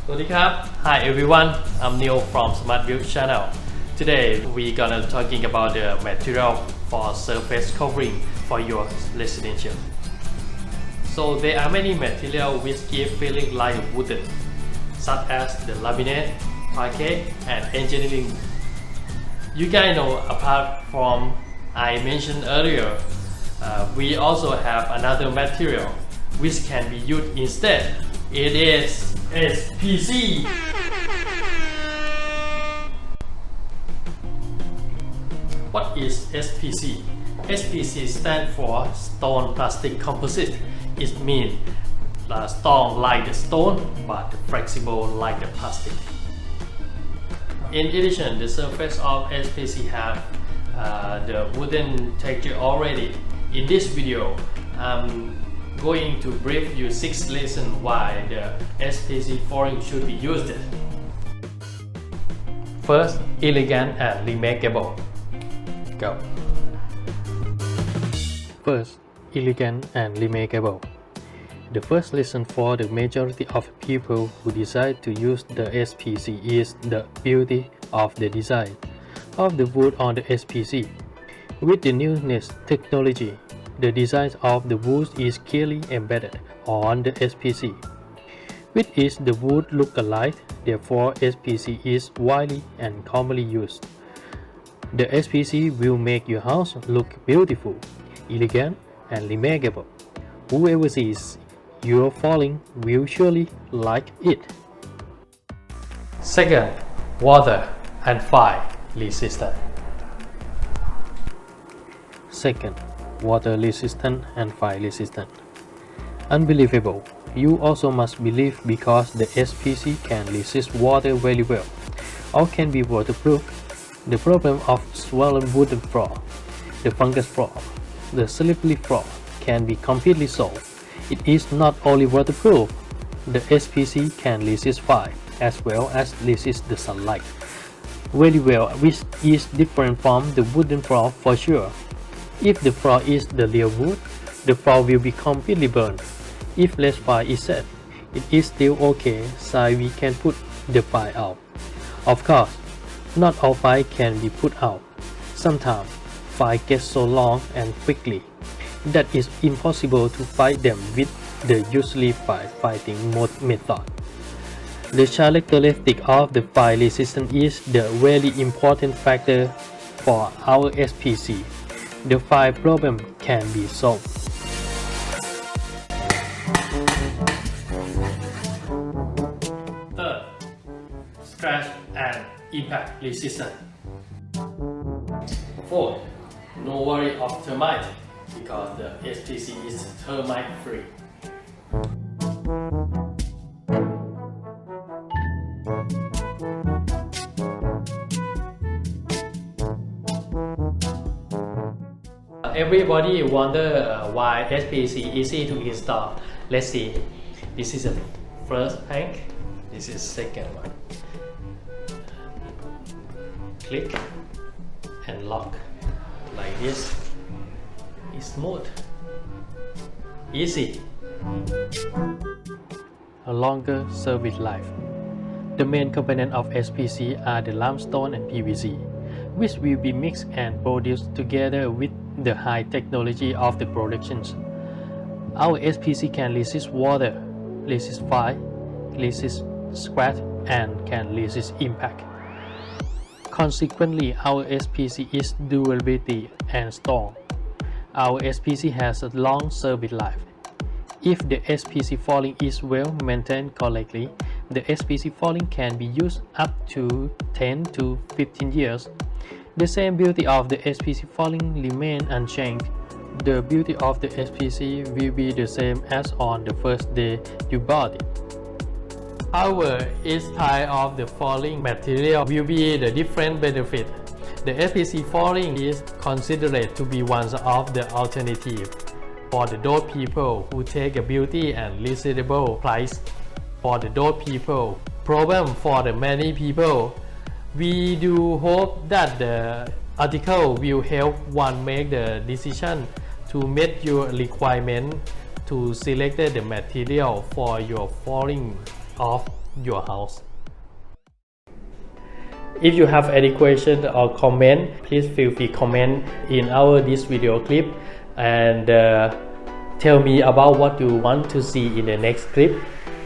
Hi everyone, I'm Neil from Smart Build channel. Today we're gonna talking about the material for surface covering for your residential. So there are many materials which give feeling like wooden, such as the laminate, parquet, and engineering. You guys know, apart from I mentioned earlier, we also have another material which can be used instead. It is SPC. What is SPC? SPC stands for stone plastic composite. It means strong like the stone but flexible like the plastic. In addition, the surface of SPC have the wooden texture already. In this video, I'm going to brief you 6 reasons why the SPC flooring should be used. First, elegant and remarkable. Go. First, elegant and remarkable. The first reason for the majority of people who decide to use the SPC is the beauty of the design of the wood on the SPC. With the newest technology, the design of the wood is clearly embedded on the SPC, which is the wood look alike. Therefore, SPC is widely and commonly used. The SPC will make your house look beautiful, elegant, and remarkable. Whoever sees your flooring will surely like it. Second, water and fire resistant. Second, water resistant and fire resistant. Unbelievable. You also must believe because the SPC can resist water very well, or can be waterproof. The problem of swollen wooden floor, the fungus floor, the slippery floor can be completely solved. It is not only waterproof, the SPC can resist fire as well as resist the sunlight very well, which is different from the wooden floor for sure. If the floor is the real wood, the floor will be completely burned. If less fire is set, it is still okay, so we can put the fire out. Of course, not all fire can be put out. Sometimes, fire gets so long and quickly that it's impossible to fight them with the usually firefighting method. The characteristic of the fire resistance is the very important factor for our SPC. The fire problem can be solved. Third, scratch and impact resistant. Fourth, no worry of termite because the SPC is termite free. Everybody wonder why SPC easy to install. Let's see. This is the first plank. This is second one. Click and lock like this. It's smooth, easy. A longer service life. The main component of SPC are the limestone and PVC, which will be mixed and produced together with the high technology of the productions. Our SPC can resist water, resist fire, resist scratch, and can resist impact. Consequently, our SPC is durability and strong. Our SPC has a long service life. If the SPC flooring is well maintained correctly, the SPC flooring can be used up to 10 to 15 years. The same beauty of the SPC flooring remains unchanged. The beauty of the SPC will be the same as on the first day you bought it. However, each type of the flooring material will be the different benefit. The SPC flooring is considered to be one of the alternatives for those people who take a beauty and reasonable price. For those people, problem for the many people. We do hope that the article will help one make the decision to meet your requirement to select the material for your flooring of your house. If you have any question or comment, please feel free comment in this video clip and tell me about what you want to see in the next clip.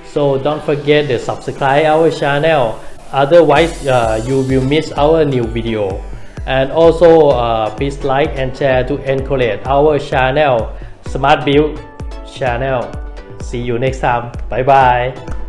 So don't forget to subscribe our channel, otherwise you will miss our new video. And also please like and share to encourage our channel, Smart Build channel. See you next time. Bye bye.